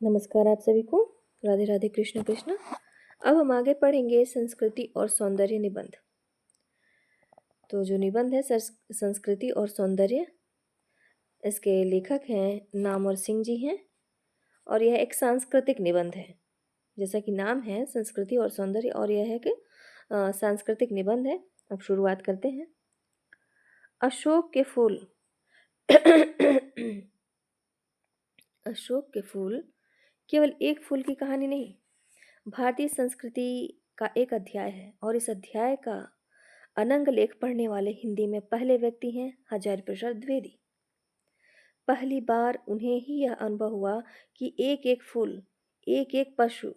नमस्कार आप सभी को। राधे राधे, कृष्ण कृष्ण। अब हम आगे पढ़ेंगे संस्कृति और सौंदर्य निबंध। तो जो निबंध है संस्कृति और सौंदर्य, इसके लेखक हैं नामवर सिंह जी हैं और यह एक सांस्कृतिक निबंध है। जैसा कि नाम है संस्कृति और सौंदर्य, और यह है कि सांस्कृतिक निबंध है। अब शुरुआत करते हैं। अशोक के फूल अशोक के फूल केवल एक फूल की कहानी नहीं, भारतीय संस्कृति का एक अध्याय है। और इस अध्याय का अनंग लेख पढ़ने वाले हिंदी में पहले व्यक्ति हैं हजारी प्रसाद द्विवेदी। पहली बार उन्हें ही यह अनुभव हुआ कि एक एक फूल, एक एक पशु,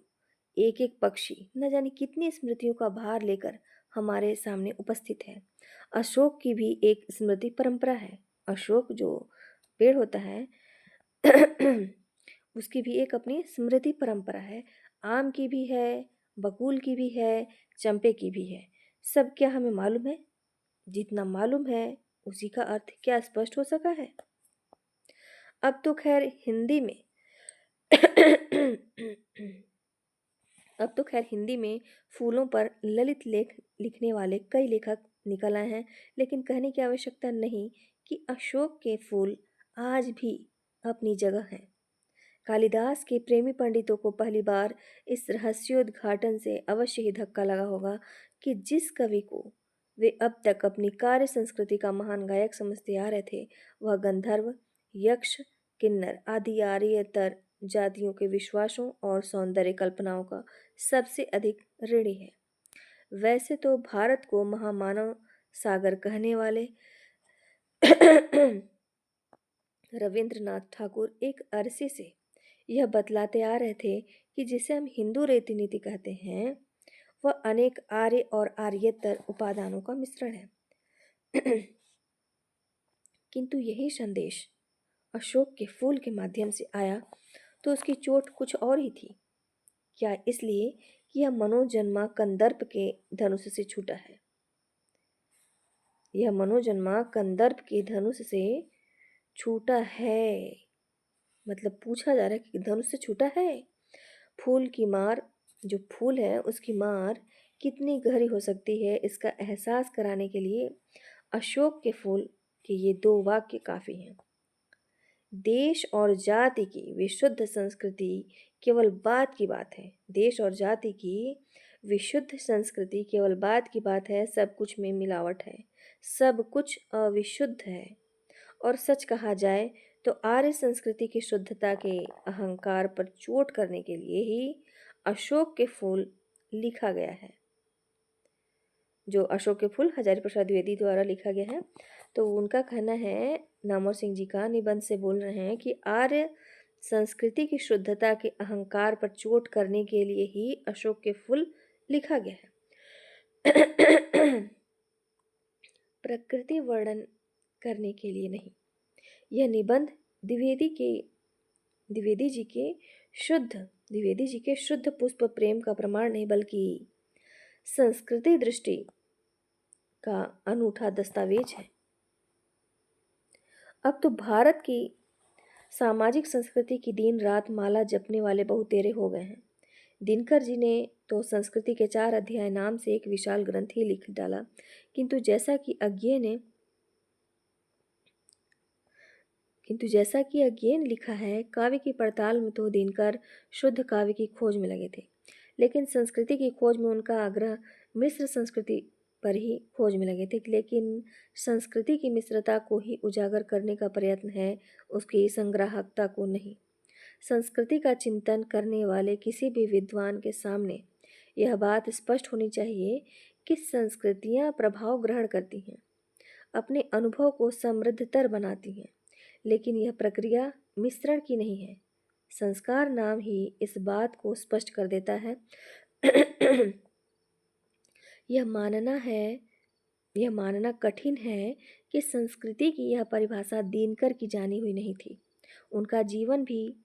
एक एक पक्षी न जाने कितनी स्मृतियों का भार लेकर हमारे सामने उपस्थित है। अशोक की भी एक स्मृति परंपरा है। अशोक जो पेड़ होता है उसकी भी एक अपनी स्मृति परंपरा है। आम की भी है, बकुल की भी है, चंपे की भी है। सब क्या हमें मालूम है? जितना मालूम है उसी का अर्थ क्या स्पष्ट हो सका है? अब तो खैर हिंदी में फूलों पर ललित लेख लिखने वाले कई लेखक निकल आए हैं, लेकिन कहने की आवश्यकता नहीं कि अशोक के फूल आज भी अपनी जगह हैं। कालिदास के प्रेमी पंडितों को पहली बार इस रहस्योद्घाटन से अवश्य ही धक्का लगा होगा कि जिस कवि को वे अब तक अपनी कार्य संस्कृति का महान गायक समझते आ रहे थे, वह गंधर्व, यक्ष, किन्नर आदि आर्यतर जातियों के विश्वासों और सौंदर्य कल्पनाओं का सबसे अधिक ऋणी है। वैसे तो भारत को महामानव सागर कहने वाले रविंद्रनाथ ठाकुर एक अरसे से यह बतलाते आ रहे थे कि जिसे हम हिंदू रीति नीति कहते हैं वह अनेक आर्य और आर्येतर उपादानों का मिश्रण है। किंतु यही संदेश अशोक के फूल के माध्यम से आया तो उसकी चोट कुछ और ही थी। क्या इसलिए कि यह मनोजन्मा कंदर्प के धनुष से छूटा है? यह मनोजन्मा कंदर्प के धनुष से छूटा है, मतलब पूछा जा रहा है कि धनुष से छूटा है। फूल की मार, जो फूल है उसकी मार कितनी गहरी हो सकती है, इसका एहसास कराने के लिए अशोक के फूल के ये दो वाक्य काफ़ी हैं। देश और जाति की विशुद्ध संस्कृति केवल बात की बात है। देश और जाति की विशुद्ध संस्कृति केवल बात की बात है। सब कुछ में मिलावट है, सब कुछ अविशुद्ध है। और सच कहा जाए तो आर्य संस्कृति की शुद्धता के अहंकार पर चोट करने के लिए ही अशोक के फूल लिखा गया है। जो अशोक के फूल हजारी प्रसाद द्विवेदी द्वारा लिखा गया है, तो उनका कहना है, नामवर सिंह जी का निबंध से बोल रहे हैं कि आर्य संस्कृति की शुद्धता के अहंकार पर चोट करने के लिए ही अशोक के फूल लिखा गया है, प्रकृति वर्णन करने के लिए नहीं। यह निबंध द्विवेदी जी के शुद्ध पुष्प प्रेम का प्रमाण नहीं, बल्कि संस्कृति दृष्टि का अनूठा दस्तावेज है। अब तो भारत की सामाजिक संस्कृति की दिन रात माला जपने वाले बहुतेरे हो गए हैं। दिनकर जी ने तो संस्कृति के 4 अध्याय नाम से एक विशाल ग्रंथ ही लिख डाला, किंतु जैसा कि अज्ञेय लिखा है, काव्य की पड़ताल में तो दिनकर शुद्ध काव्य की खोज में लगे थे, लेकिन संस्कृति की खोज में उनका आग्रह मिश्र संस्कृति पर ही खोज में लगे थे। लेकिन संस्कृति की मिश्रता को ही उजागर करने का प्रयत्न है, उसकी संग्राहकता को नहीं। संस्कृति का चिंतन करने वाले किसी भी विद्वान के सामने यह बात स्पष्ट होनी चाहिए कि संस्कृतियाँ प्रभाव ग्रहण करती हैं, अपने अनुभव को समृद्धतर बनाती हैं, लेकिन यह प्रक्रिया मिश्रण की नहीं है। संस्कार नाम ही इस बात को स्पष्ट कर देता है। यह मानना कठिन है कि संस्कृति की यह परिभाषा दिनकर की जानी हुई नहीं थी। उनका जीवन भी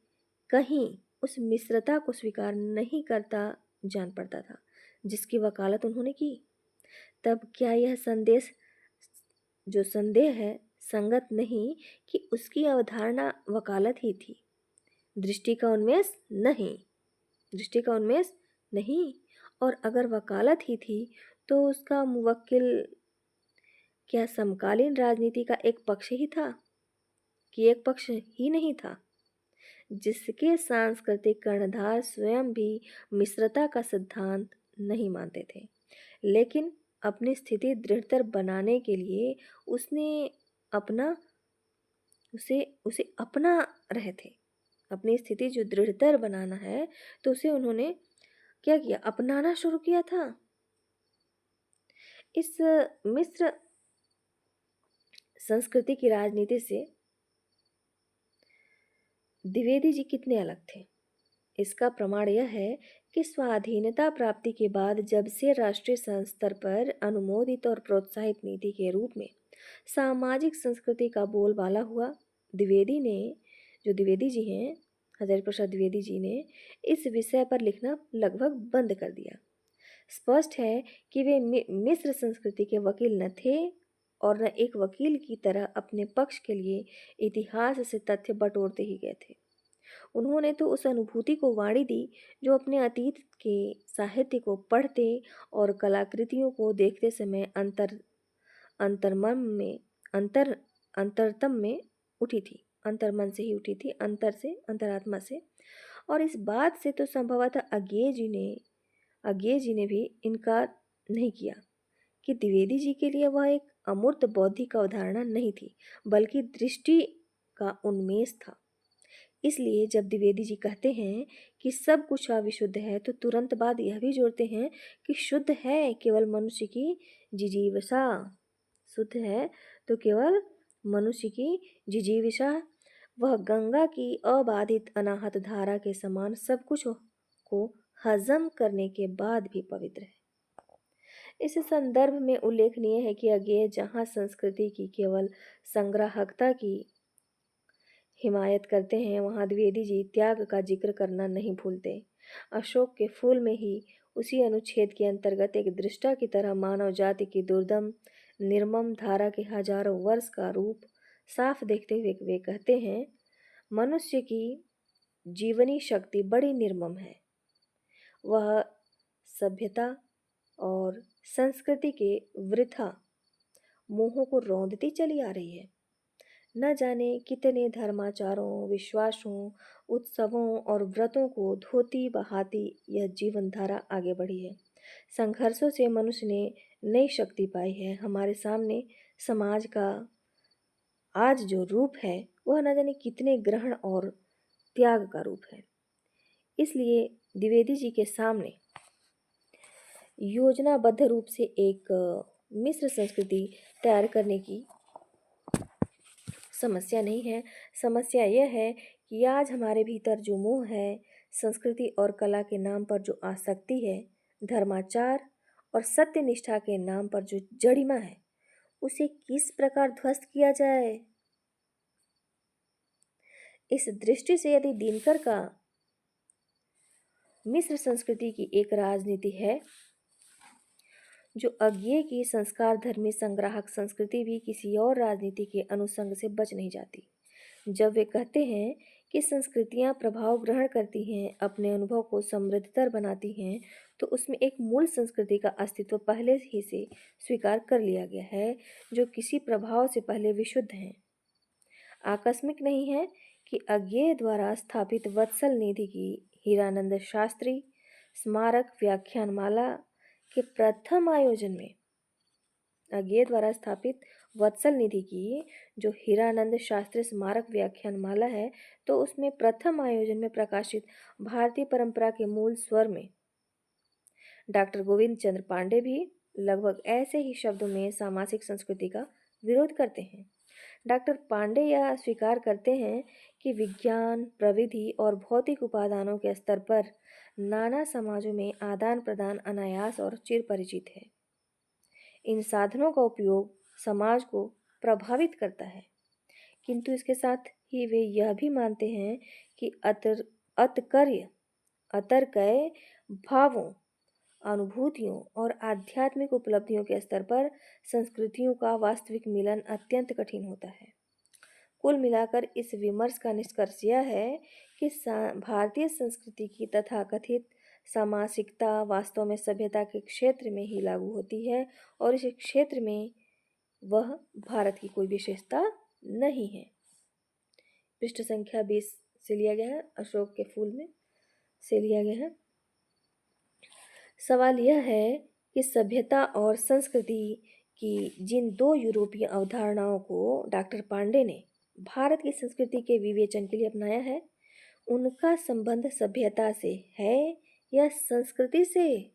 कहीं उस मिश्रता को स्वीकार नहीं करता जान पड़ता था जिसकी वकालत उन्होंने की। तब क्या यह संदेह है संगत नहीं कि उसकी अवधारणा वकालत ही थी? दृष्टि का उन्मेष नहीं, दृष्टि का उन्मेष नहीं। और अगर वकालत ही थी तो उसका मुवक्किल क्या समकालीन राजनीति का एक पक्ष ही था कि एक पक्ष ही नहीं था, जिसके सांस्कृतिक कर्णधार स्वयं भी मिश्रता का सिद्धांत नहीं मानते थे, लेकिन अपनी स्थिति दृढ़तर बनाने के लिए उसने अपना उसे उसे अपना रहे थे। अपनी स्थिति जो दृढ़तर बनाना है तो उसे उन्होंने क्या किया, अपनाना शुरू किया था। इस मिस्र संस्कृति की राजनीति से द्विवेदी जी कितने अलग थे, इसका प्रमाण यह है कि स्वाधीनता प्राप्ति के बाद जब से राष्ट्रीय स्तर पर अनुमोदित और प्रोत्साहित नीति के रूप में सामाजिक संस्कृति का बोलबाला हुआ, द्विवेदी ने, जो द्विवेदी जी हैं, हजारी प्रसाद द्विवेदी जी ने इस विषय पर लिखना लगभग बंद कर दिया। स्पष्ट है कि वे मिस्र संस्कृति के वकील न थे और न एक वकील की तरह अपने पक्ष के लिए इतिहास से तथ्य बटोरते ही गए थे। उन्होंने तो उस अनुभूति को वाणी दी जो अपने अतीत के साहित्य को पढ़ते और कलाकृतियों को देखते समय अंतर्मन में अंतर अंतरतम में उठी थी, अंतर्मन से ही उठी थी, अंतर से, अंतरात्मा से। और इस बात से तो संभवतः अज्ञे जी ने भी इनकार नहीं किया कि द्विवेदी जी के लिए वह एक अमूर्त बौद्धिक अवधारणा नहीं थी, बल्कि दृष्टि का उन्मेष था। इसलिए जब द्विवेदी जी कहते हैं कि सब कुछ अविशुद्ध है तो तुरंत बाद यह भी जोड़ते हैं कि शुद्ध है केवल मनुष्य की जिजीविषा, शुद्ध है तो केवल मनुष्य की जिजीविषा, वह गंगा की अबाधित अनाहत धारा के समान सब कुछ को हजम करने के बाद भी पवित्र है। इस संदर्भ में उल्लेखनीय है कि अज्ञेय जहाँ संस्कृति की केवल संग्राहकता की हिमायत करते हैं, वहाँ द्विवेदी जी त्याग का जिक्र करना नहीं भूलते। अशोक के फूल में ही उसी अनुच्छेद के अंतर्गत एक दृष्टा की तरह मानव जाति की दुर्दम निर्मम धारा के हजारों वर्ष का रूप साफ देखते हुए वे कहते हैं, मनुष्य की जीवनी शक्ति बड़ी निर्मम है। वह सभ्यता और संस्कृति के वृथा मोहों को रौंदती चली आ रही है। न जाने कितने धर्माचारों, विश्वासों, उत्सवों और व्रतों को धोती बहाती यह जीवन धारा आगे बढ़ी है। संघर्षों से मनुष्य ने नई शक्ति पाई है। हमारे सामने समाज का आज जो रूप है वह न जाने कितने ग्रहण और त्याग का रूप है। इसलिए द्विवेदी जी के सामने योजनाबद्ध रूप से एक मिश्र संस्कृति तैयार करने की समस्या नहीं है। समस्या यह है कि आज हमारे भीतर जो मोह है, संस्कृति और कला के नाम पर जो आसक्ति है, धर्माचार और सत्य निष्ठा के नाम पर जो जड़िमा है, उसे किस प्रकार ध्वस्त किया जाए। इस दृष्टि से यदि दिनकर का मिस्र संस्कृति की एक राजनीति है जो अज्ञेय की संस्कार धर्मी संग्राहक संस्कृति भी किसी और राजनीति के अनुसंग से बच नहीं जाती। जब वे कहते हैं कि संस्कृतियां प्रभाव ग्रहण करती हैं, अपने अनुभव को समृद्धतर बनाती हैं, तो उसमें एक मूल संस्कृति का अस्तित्व पहले ही से स्वीकार कर लिया गया है, जो किसी प्रभाव से पहले विशुद्ध है। आकस्मिक नहीं है कि अज्ञेय द्वारा स्थापित वत्सल निधि की हीरानंद शास्त्री स्मारक व्याख्यानमाला के प्रथम आयोजन में, अज्ञेय द्वारा स्थापित वत्सल निधि की जो हीरानंद शास्त्री स्मारक व्याख्यानमाला है, तो उसमें प्रथम आयोजन में प्रकाशित भारतीय परंपरा के मूल स्वर में डॉक्टर गोविंद चंद्र पांडे भी लगभग ऐसे ही शब्दों में सामाजिक संस्कृति का विरोध करते हैं। डॉक्टर पांडे यह स्वीकार करते हैं कि विज्ञान, प्रविधि और भौतिक उपादानों के स्तर पर नाना समाजों में आदान प्रदान अनायास और चिरपरिचित है। इन साधनों का उपयोग समाज को प्रभावित करता है, किंतु इसके साथ ही वे यह भी मानते हैं कि अतर्कय भावों, अनुभूतियों और आध्यात्मिक उपलब्धियों के स्तर पर संस्कृतियों का वास्तविक मिलन अत्यंत कठिन होता है। कुल मिलाकर इस विमर्श का निष्कर्ष यह है कि भारतीय संस्कृति की तथाकथित सामासिकता वास्तव में सभ्यता के क्षेत्र में ही लागू होती है और इस क्षेत्र में वह भारत की कोई विशेषता नहीं है। पृष्ठ संख्या 20 से लिया गया है, अशोक के फूल में से लिया गया है। सवाल यह है कि सभ्यता और संस्कृति की जिन दो यूरोपीय अवधारणाओं को डॉक्टर पांडे ने भारत की संस्कृति के विवेचन के लिए अपनाया है, उनका संबंध सभ्यता से है या संस्कृति से?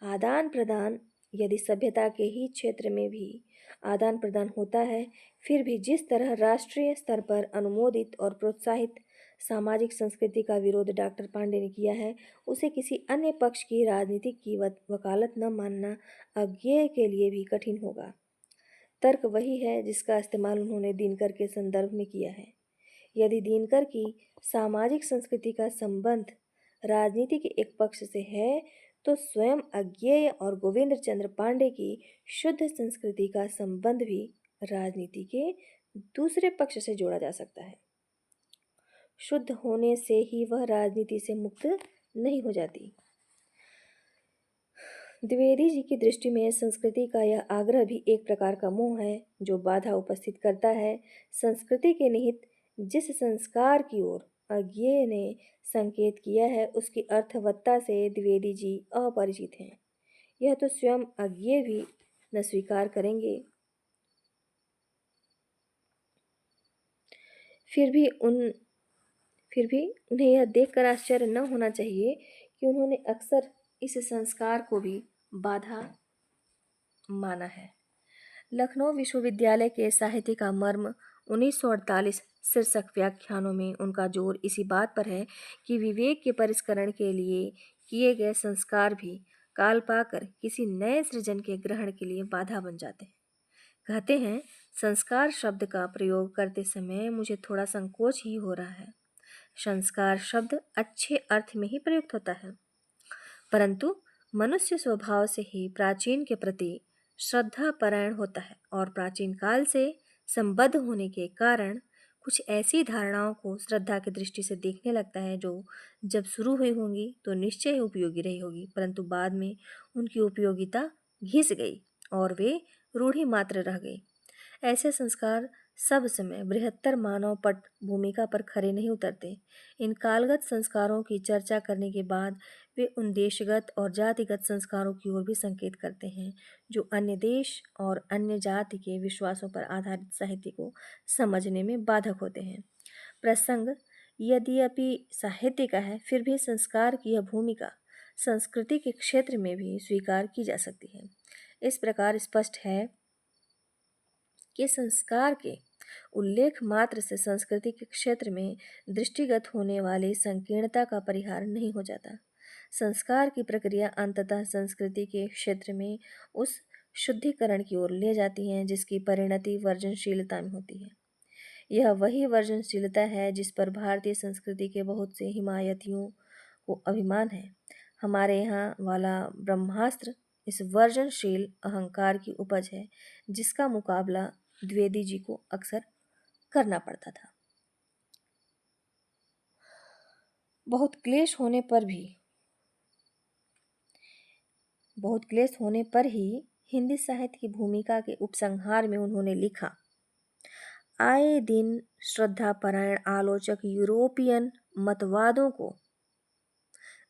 आदान प्रदान यदि सभ्यता के ही क्षेत्र में भी आदान प्रदान होता है, फिर भी जिस तरह राष्ट्रीय स्तर पर अनुमोदित और प्रोत्साहित सामाजिक संस्कृति का विरोध डॉक्टर पांडे ने किया है, उसे किसी अन्य पक्ष की राजनीति की वकालत न मानना अज्ञेय के लिए भी कठिन होगा। तर्क वही है जिसका इस्तेमाल उन्होंने दिनकर के संदर्भ में किया है। यदि दिनकर की सामाजिक संस्कृति का संबंध राजनीति के एक पक्ष से है, तो स्वयं अज्ञेय और गोविंद चंद्र पांडे की शुद्ध संस्कृति का संबंध भी राजनीति के दूसरे पक्ष से जोड़ा जा सकता है। शुद्ध होने से ही वह राजनीति से मुक्त नहीं हो जाती। द्विवेदी जी की दृष्टि में संस्कृति का यह आग्रह भी एक प्रकार का मोह है जो बाधा उपस्थित करता है। संस्कृति के निहित जिस संस्कार की ओर अज्ञेय ने संकेत किया है, उसकी अर्थवत्ता से द्विवेदी जी अपरिचित हैं। यह तो स्वयं अज्ञेय भी न स्वीकार करेंगे। फिर भी उन्हें यह देखकर आश्चर्य न होना चाहिए कि उन्होंने अक्सर इस संस्कार को भी बाधा माना है। लखनऊ विश्वविद्यालय के साहित्य का मर्म 1948 शीर्षक व्याख्यानों में उनका जोर इसी बात पर है कि विवेक के परिष्करण के लिए किए गए संस्कार भी काल पाकर किसी नए सृजन के ग्रहण के लिए बाधा बन जाते हैं। कहते हैं, संस्कार शब्द का प्रयोग करते समय मुझे थोड़ा संकोच ही हो रहा है। संस्कार शब्द अच्छे अर्थ में ही प्रयुक्त होता है, परंतु मनुष्य स्वभाव से ही प्राचीन के प्रति श्रद्धा परायण होता है और प्राचीन काल से संबद्ध होने के कारण कुछ ऐसी धारणाओं को श्रद्धा की दृष्टि से देखने लगता है जो जब शुरू हुई होंगी तो निश्चय ही उपयोगी रही होगी, परंतु बाद में उनकी उपयोगिता घिस गई और वे रूढ़ी मात्र रह गई। ऐसे संस्कार सब समय बृहत्तर मानव पट भूमिका पर खरे नहीं उतरते। इन कालगत संस्कारों की चर्चा करने के बाद वे उन देशगत और जातिगत संस्कारों की ओर भी संकेत करते हैं जो अन्य देश और अन्य जाति के विश्वासों पर आधारित साहित्य को समझने में बाधक होते हैं। प्रसंग यद्यपि साहित्य का है, फिर भी संस्कार की यह भूमिका संस्कृति के क्षेत्र में भी स्वीकार की जा सकती है। इस प्रकार स्पष्ट है कि संस्कार के उल्लेख मात्र से संस्कृति के क्षेत्र में दृष्टिगत होने वाली संकीर्णता का परिहार नहीं हो जाता। संस्कार की प्रक्रिया अंततः संस्कृति के क्षेत्र में उस शुद्धिकरण की ओर ले जाती है जिसकी परिणति वर्जनशीलता में होती है। यह वही वर्जनशीलता है जिस पर भारतीय संस्कृति के बहुत से हिमायतियों को अभिमान है। हमारे यहाँ वाला ब्रह्मास्त्र इस वर्जनशील अहंकार की उपज है जिसका मुकाबला द्विवेदी जी को अक्सर करना पड़ता था। बहुत क्लेश होने पर ही हिंदी साहित्य की भूमिका के उपसंहार में उन्होंने लिखा, आए दिन श्रद्धापरायण आलोचक यूरोपियन मतवादों को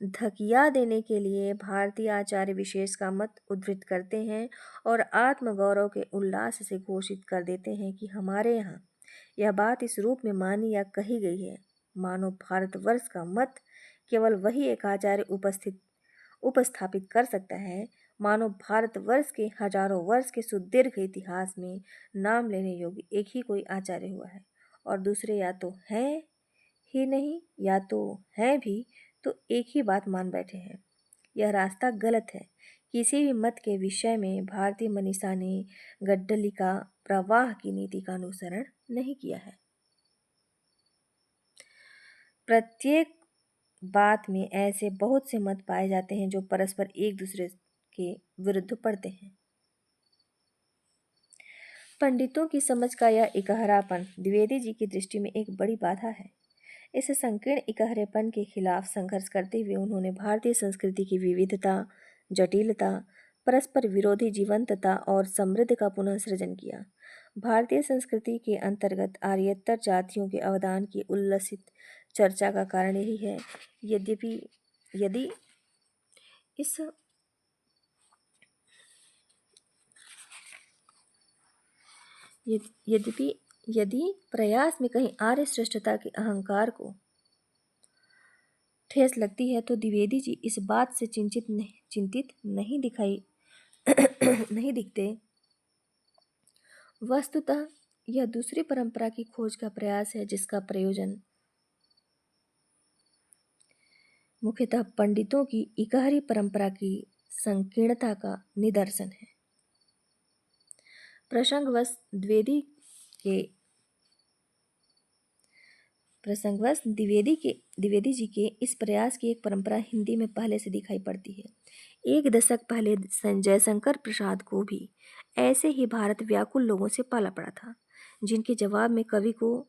धकिया देने के लिए भारतीय आचार्य विशेष का मत उद्धृत करते हैं और आत्मगौरव के उल्लास से घोषित कर देते हैं कि हमारे यहाँ यह बात इस रूप में मानी या कही गई है, मानो भारतवर्ष का मत केवल वही एक आचार्य उपस्थापित कर सकता है, मानो भारतवर्ष के हजारों वर्ष के सुदीर्घ इतिहास में नाम लेने योग्य एक ही कोई आचार्य हुआ है और दूसरे या तो हैं ही नहीं या तो हैं भी तो एक ही बात मान बैठे हैं। यह रास्ता गलत है। किसी भी मत के विषय में भारतीय मनीषा ने गड्डलिका प्रवाह की नीति का अनुसरण नहीं किया है। प्रत्येक बात में ऐसे बहुत से मत पाए जाते हैं जो परस्पर एक दूसरे के विरुद्ध पड़ते हैं। पंडितों की समझ का यह इकहरापन द्विवेदी जी की दृष्टि में एक बड़ी बाधा है। इस संकीर्ण इकहरेपन के खिलाफ संघर्ष करते हुए उन्होंने भारतीय संस्कृति की विविधता, जटिलता, परस्पर विरोधी जीवंतता और समृद्धि का पुनः सृजन किया। भारतीय संस्कृति के अंतर्गत आर्येतर जातियों के अवदान की उल्लसित चर्चा का कारण यही है। यद्यपि यदि इस यद्यपि यदि प्रयास में कहीं आर्य श्रेष्ठता के अहंकार को ठेस लगती है तो द्विवेदी जी इस बात से चिंतित नहीं दिखते। वस्तुतः यह दूसरी परंपरा की खोज का प्रयास है जिसका प्रयोजन मुख्यतः पंडितों की इकहरी परंपरा की संकीर्णता का निदर्शन है। प्रसंगवश द्विवेदी जी के इस प्रयास की एक परंपरा हिंदी में पहले से दिखाई पड़ती है। एक दशक पहले जयशंकर प्रसाद को भी ऐसे ही भारत व्याकुल लोगों से पाला पड़ा था, जिनके जवाब में कवि को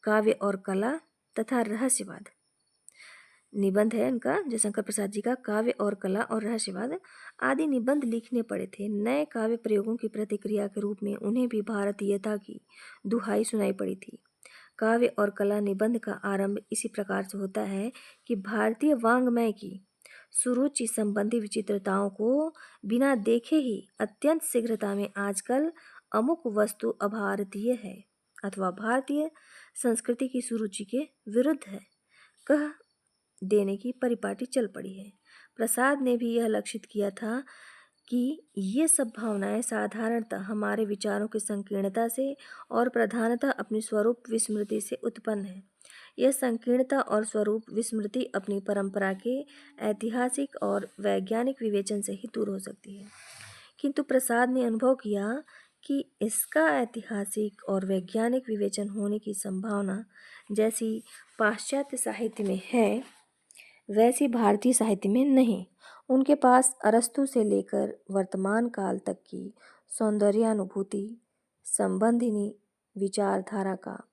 काव्य और कला तथा रहस्यवाद निबंध है उनका, जयशंकर प्रसाद जी का काव्य और कला और रहस्यवाद आदि निबंध लिखने पड़े थे। नए काव्य प्रयोगों की प्रतिक्रिया के रूप में उन्हें भी भारतीयता की दुहाई सुनाई पड़ी थी। काव्य और कला निबंध का आरंभ इसी प्रकार से होता है कि भारतीय वाङ्मय की सुरुचि संबंधी विचित्रताओं को बिना देखे ही अत्यंत शीघ्रता में आजकल अमुक वस्तु अभारतीय है अथवा भारतीय संस्कृति की सुरुचि के विरुद्ध है कह देने की परिपाटी चल पड़ी है। प्रसाद ने भी यह लक्षित किया था कि ये सब भावनाएं साधारणतः हमारे विचारों की संकीर्णता से और प्रधानतः अपनी स्वरूप विस्मृति से उत्पन्न है। यह संकीर्णता और स्वरूप विस्मृति अपनी परंपरा के ऐतिहासिक और वैज्ञानिक विवेचन से ही दूर हो सकती है, किंतु प्रसाद ने अनुभव किया कि इसका ऐतिहासिक और वैज्ञानिक विवेचन होने की संभावना जैसी पाश्चात्य साहित्य में है वैसी भारतीय साहित्य में नहीं। उनके पास अरस्तु से लेकर वर्तमान काल तक की सौंदर्यानुभूति संबंधिनी विचारधारा का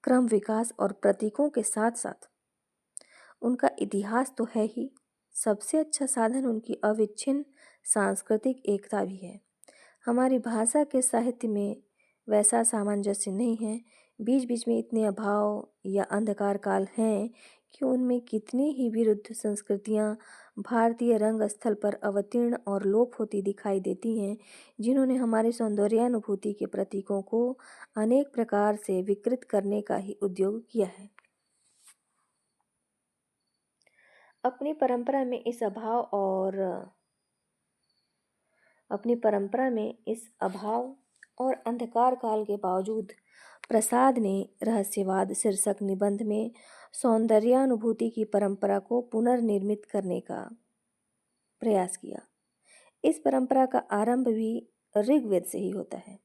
क्रम विकास और प्रतीकों के साथ साथ उनका इतिहास तो है ही, सबसे अच्छा साधन उनकी अविच्छिन्न सांस्कृतिक एकता भी है। हमारी भाषा के साहित्य में वैसा सामंजस्य नहीं है। बीच बीच में इतने अभाव या अंधकार काल हैं कि उनमें कितनी ही विरुद्ध संस्कृतियां भारतीय रंग स्थल पर अवतीर्ण और लोप होती दिखाई देती हैं, जिन्होंने हमारे सौंदर्यानुभूति के प्रतीकों को अनेक प्रकार से विकृत करने का ही उद्योग किया है। अपनी परंपरा में इस अभाव और अंधकार काल के बावजूद प्रसाद ने रहस्यवाद शीर्षक निबंध में सौंदर्यानुभूति की परंपरा को पुनर्निर्मित करने का प्रयास किया। इस परंपरा का आरंभ भी ऋग्वेद से ही होता है,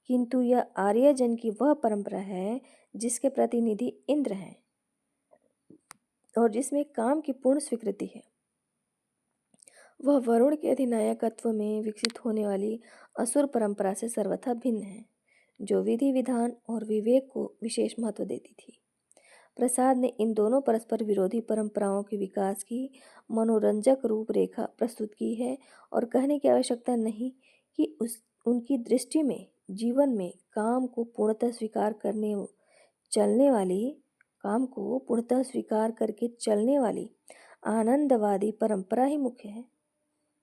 किंतु यह आर्यजन की वह परंपरा है जिसके प्रतिनिधि इंद्र हैं और जिसमें काम की पूर्ण स्वीकृति है। वह वरुण के अधिनायकत्व में विकसित होने वाली असुर परंपरा से सर्वथा भिन्न है, जो विधि विधान और विवेक को विशेष महत्व देती थी। प्रसाद ने इन दोनों परस्पर विरोधी परंपराओं के विकास की मनोरंजक रूपरेखा प्रस्तुत की है और कहने की आवश्यकता नहीं कि उनकी दृष्टि में जीवन में काम को पूर्णतः स्वीकार करके चलने वाली आनंदवादी परंपरा ही मुख्य है,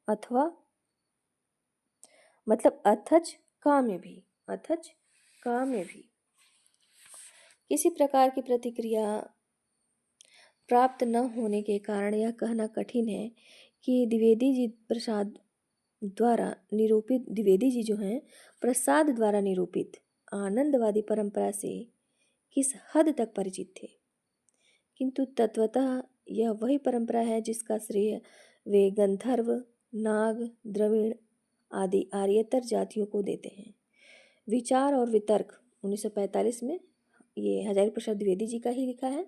अथवा मतलब अथच काम्य भी। किसी प्रकार की प्रतिक्रिया प्राप्त न होने के कारण यह कहना कठिन है कि द्विवेदी जी प्रसाद द्वारा निरूपित आनंदवादी परंपरा से किस हद तक परिचित थे, किंतु तत्वतः यह वही परंपरा है जिसका श्रेय वे गंधर्व, नाग, द्रविड़ आदि आर्येतर जातियों को देते हैं। विचार और वितर्क 1945 में, ये हजारी प्रसाद द्विवेदी जी का ही लिखा है,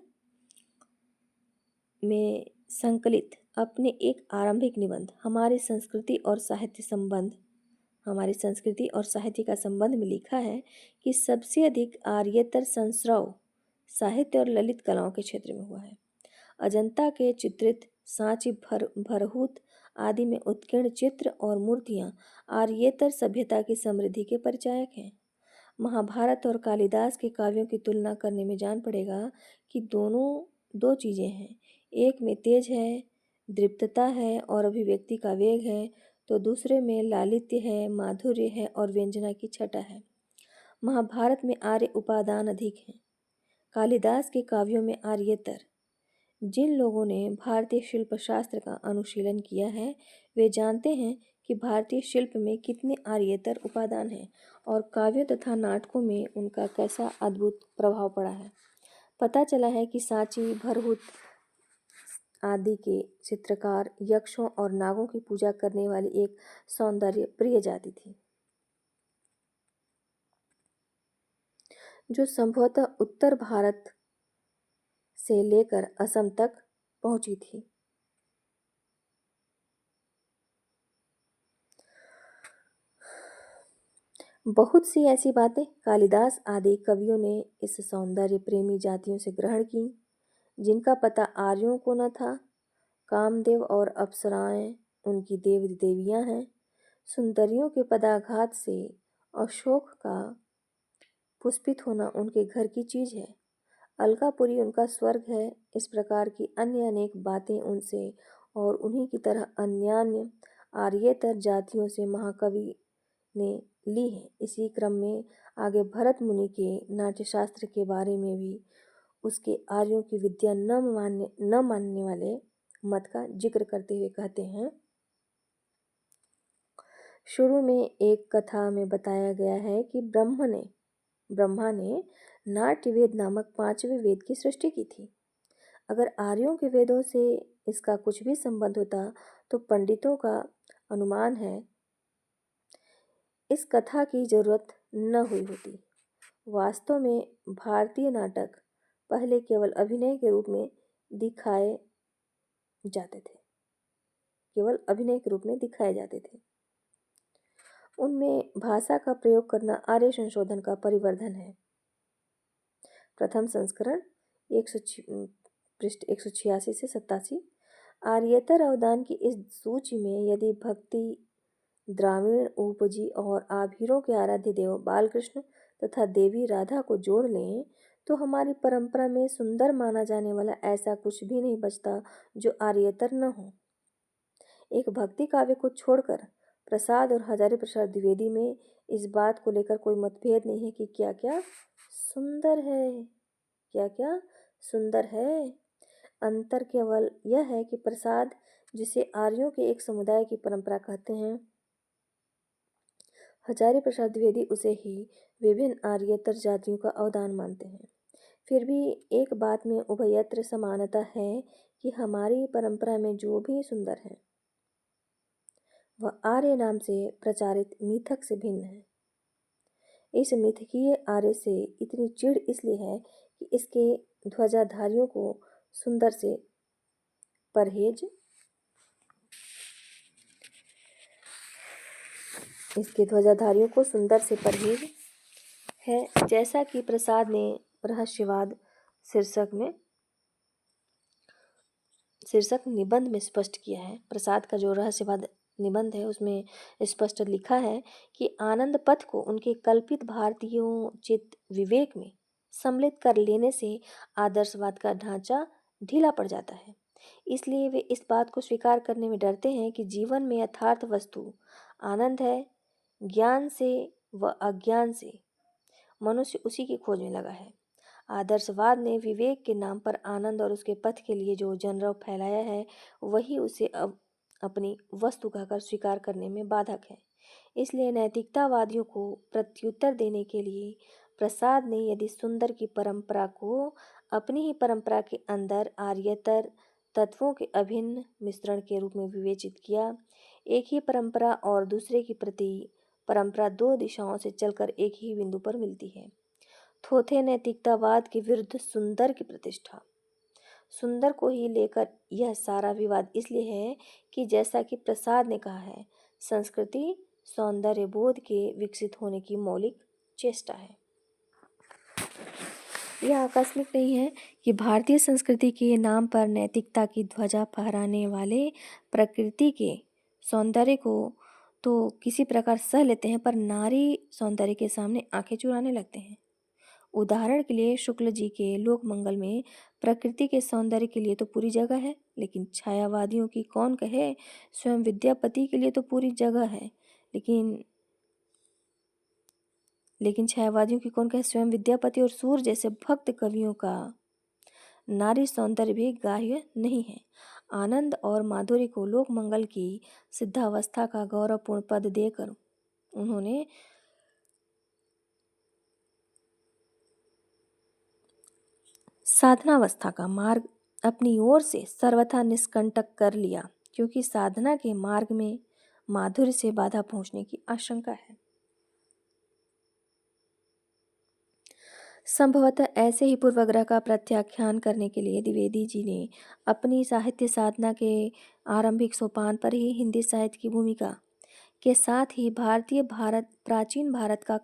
में संकलित अपने एक आरंभिक निबंध हमारे संस्कृति और साहित्य संबंध हमारी संस्कृति और साहित्य का संबंध में लिखा है कि सबसे अधिक आर्येतर संस्रव साहित्य और ललित कलाओं के क्षेत्र में हुआ है। अजंता के चित्रित सांची भरहूत आदि में उत्कीर्ण चित्र और मूर्तियां आर्येतर सभ्यता की समृद्धि के परिचायक हैं। महाभारत और कालिदास के काव्यों की तुलना करने में जान पड़ेगा कि दोनों दो चीज़ें हैं। एक में तेज है, दृप्तता है और अभिव्यक्ति का वेग है, तो दूसरे में लालित्य है, माधुर्य है और व्यंजना की छटा है। महाभारत में आर्य उपादान अधिक हैं, कालिदास के काव्यों में आर्येतर। जिन लोगों ने भारतीय शिल्प शास्त्र का अनुशीलन किया है वे जानते हैं कि भारतीय शिल्प में कितने आर्येतर उपादान हैं और काव्यों तथा नाटकों में उनका कैसा अद्भुत प्रभाव पड़ा है। पता चला है कि सांची भरहूत आदि के चित्रकार यक्षों और नागों की पूजा करने वाली एक सौंदर्य प्रिय जाति थी, जो संभवतः उत्तर भारत से लेकर असम तक पहुंची थी। बहुत सी ऐसी बातें कालिदास आदि कवियों ने इस सौंदर्य प्रेमी जातियों से ग्रहण की जिनका पता आर्यों को न था। कामदेव और अप्सराएं उनकी देव देवियां हैं। सुंदरियों के पदाघात से अशोक का पुष्पित होना उनके घर की चीज है। अलकापुरी उनका स्वर्ग है। इस प्रकार की अन्य अनेक बातें उनसे और उन्हीं की तरह अन्यान्य आर्येतर जातियों से महाकवि ने ली है। इसी क्रम में आगे भरत मुनि के नाट्यशास्त्र के बारे में भी उसके आर्यों की विद्या न मानने वाले मत का जिक्र करते हुए कहते हैं, शुरू में एक कथा में बताया गया है कि ब्रह्मा ने नाट्य वेद नामक 5वें वेद की सृष्टि की थी। अगर आर्यों के वेदों से इसका कुछ भी संबंध होता तो पंडितों का अनुमान है इस कथा की जरूरत न हुई होती। वास्तव में भारतीय नाटक पहले केवल अभिनय के रूप में दिखाए जाते थे। उनमें भाषा का प्रयोग करना आर्य संशोधन का परिवर्धन है। प्रथम संस्करण पृष्ठ 186 से 87। आर्येतर अवदान की इस सूची में यदि भक्ति द्राविड़ उपजी और आभीरों के आराध्य देव बालकृष्ण तथा देवी राधा को जोड़ लें तो हमारी परंपरा में सुंदर माना जाने वाला ऐसा कुछ भी नहीं बचता जो आर्येतर न हो। एक भक्ति काव्य को छोड़कर प्रसाद और हजारी प्रसाद द्विवेदी में इस बात को लेकर कोई मतभेद नहीं है कि क्या क्या सुंदर है। अंतर केवल यह है कि प्रसाद, जिसे आर्यों के एक समुदाय की परंपरा कहते हैं, हजारी प्रसाद द्विवेदी उसे ही विभिन्न आर्येतर जातियों का अवदान मानते हैं। फिर भी एक बात में उभयत्र समानता है कि हमारी परंपरा में जो भी सुंदर है वह आर्य नाम से प्रचारित मिथक से भिन्न है। इस मिथकीय आर्य से इतनी चिढ़ इसलिए है कि इसके ध्वजाधारियों को सुंदर से परहेज है। जैसा कि प्रसाद ने रहस्यवाद शीर्षक निबंध में स्पष्ट किया है। प्रसाद का जो रहस्यवाद निबंध है उसमें स्पष्ट लिखा है कि आनंद पथ को उनके कल्पित भारतीयों चित्त विवेक में सम्मिलित कर लेने से आदर्शवाद का ढांचा ढीला पड़ जाता है। इसलिए वे इस बात को स्वीकार करने में डरते हैं कि जीवन में यथार्थ वस्तु आनंद है। ज्ञान से व अज्ञान से मनुष्य उसी की खोज में लगा है। आदर्शवाद ने विवेक के नाम पर आनंद और उसके पथ के लिए जो जनरव फैलाया है वही उसे अब अपनी वस्तु कहकर स्वीकार करने में बाधक है। इसलिए नैतिकतावादियों को प्रत्युत्तर देने के लिए प्रसाद ने यदि सुंदर की परंपरा को अपनी ही परंपरा के अंदर आर्येतर तत्वों के अभिन्न मिश्रण के रूप में विवेचित किया। एक ही परंपरा और दूसरे की प्रति परंपरा दो दिशाओं से चलकर एक ही बिंदु पर मिलती है। थोथे नैतिकतावाद के विरुद्ध सुंदर की प्रतिष्ठा। सुंदर को ही लेकर यह सारा विवाद इसलिए है कि जैसा कि प्रसाद ने कहा है, संस्कृति सौंदर्य बोध के विकसित होने की मौलिक चेष्टा है। यह आकस्मिक नहीं है कि भारतीय संस्कृति के नाम पर नैतिकता की ध्वजा फहराने वाले प्रकृति के सौंदर्य को तो किसी प्रकार सह लेते हैं, पर नारी सौंदर्य के सामने आंखें चुराने लगते हैं। उदाहरण के लिए शुक्ल जी के लोकमंगल में प्रकृति के सौंदर्य के लिए तो पूरी जगह है, लेकिन छायावादियों की कौन कहे, स्वयं विद्यापति के लिए तो पूरी जगह है, लेकिन छायावादियों की कौन कहे, स्वयं विद्यापति और सूर जैसे भक्त कवियों का नारी सौंदर्य भी ग्राह्य नहीं है। आनंद और माधुर्य को लोकमंगल की सिद्धावस्था का गौरवपूर्ण पद देकर उन्होंने साधनावस्था का मार्ग अपनी ओर से सर्वथा निष्कंटक कर लिया, क्योंकि साधना के मार्ग में माधुर्य से बाधा पहुंचने की आशंका है। संभवतः ऐसे ही पूर्वाग्रह का प्रत्याख्यान करने के लिए द्विवेदी जी ने अपनी साहित्य साधना के आरंभिक सोपान पर ही हिंदी साहित्य की भूमिका के साथ ही प्राचीन भारत का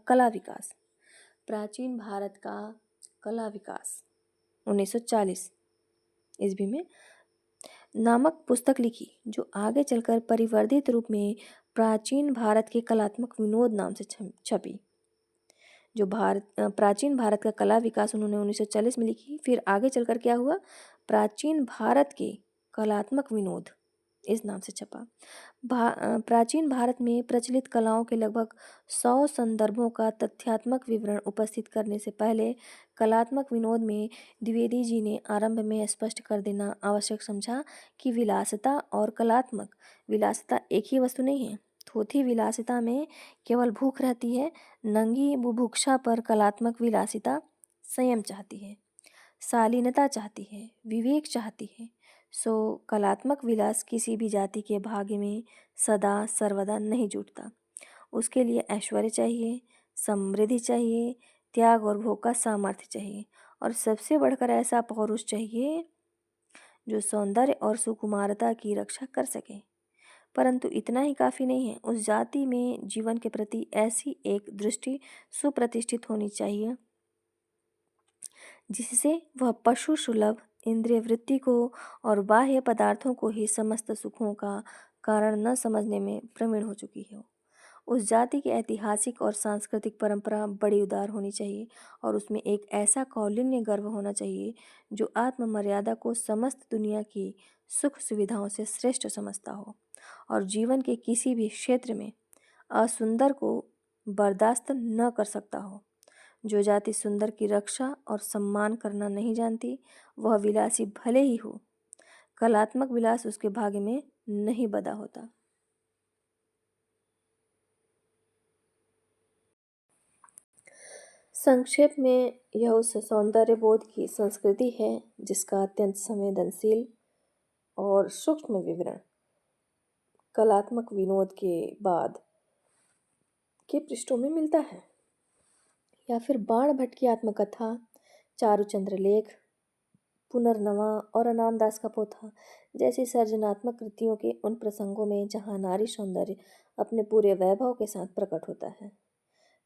कला विकास 1940 ईस्वी में नामक पुस्तक लिखी, जो आगे चलकर परिवर्धित रूप में प्राचीन भारत के कलात्मक विनोद नाम से छपी। प्राचीन भारत का कला विकास उन्होंने 1940 में लिखी। फिर आगे चलकर क्या हुआ, प्राचीन भारत के कलात्मक विनोद इस नाम से छपा। प्राचीन भारत में प्रचलित कलाओं के लगभग 100 संदर्भों का तथ्यात्मक विवरण उपस्थित करने से पहले कलात्मक विनोद में द्विवेदी जी ने आरंभ में स्पष्ट कर देना आवश्यक समझा कि विलासिता और कलात्मक विलासिता एक ही वस्तु नहीं है। थोथी विलासिता में केवल भूख रहती है, नंगी बुभुक्षा पर कलात्मक विलासिता संयम चाहती है, शालीनता चाहती है, विवेक चाहती है। सो कलात्मक विलास किसी भी जाति के भाग्य में सदा सर्वदा नहीं जुटता। उसके लिए ऐश्वर्य चाहिए, समृद्धि चाहिए, त्याग और भोग का सामर्थ्य चाहिए, और सबसे बढ़कर ऐसा पौरुष चाहिए जो सौंदर्य और सुकुमारता की रक्षा कर सके। परंतु इतना ही काफ़ी नहीं है। उस जाति में जीवन के प्रति ऐसी एक दृष्टि सुप्रतिष्ठित होनी चाहिए जिससे वह पशु सुलभ इंद्रिय वृत्ति को और बाह्य पदार्थों को ही समस्त सुखों का कारण न समझने में प्रवीण हो चुकी हो। उस जाति की ऐतिहासिक और सांस्कृतिक परंपरा बड़ी उदार होनी चाहिए, और उसमें एक ऐसा कौलीन्य गर्व होना चाहिए जो आत्ममर्यादा को समस्त दुनिया की सुख सुविधाओं से श्रेष्ठ समझता हो और जीवन के किसी भी क्षेत्र में असुंदर को बर्दाश्त न कर सकता हो। जो जाति सुंदर की रक्षा और सम्मान करना नहीं जानती, वह विलासी भले ही हो, कलात्मक विलास उसके भाग्य में नहीं बदा होता। संक्षेप में यह उस सौंदर्य बोध की संस्कृति है जिसका अत्यंत संवेदनशील और सूक्ष्म विवरण कलात्मक विनोद के बाद के पृष्ठों में मिलता है, या फिर बाण भट्ट की आत्मकथा, चारुचंद्र लेख, पुनर्नवा और अनामदास का पोथा जैसी सर्जनात्मक कृतियों के उन प्रसंगों में जहाँ नारी सौंदर्य अपने पूरे वैभव के साथ प्रकट होता है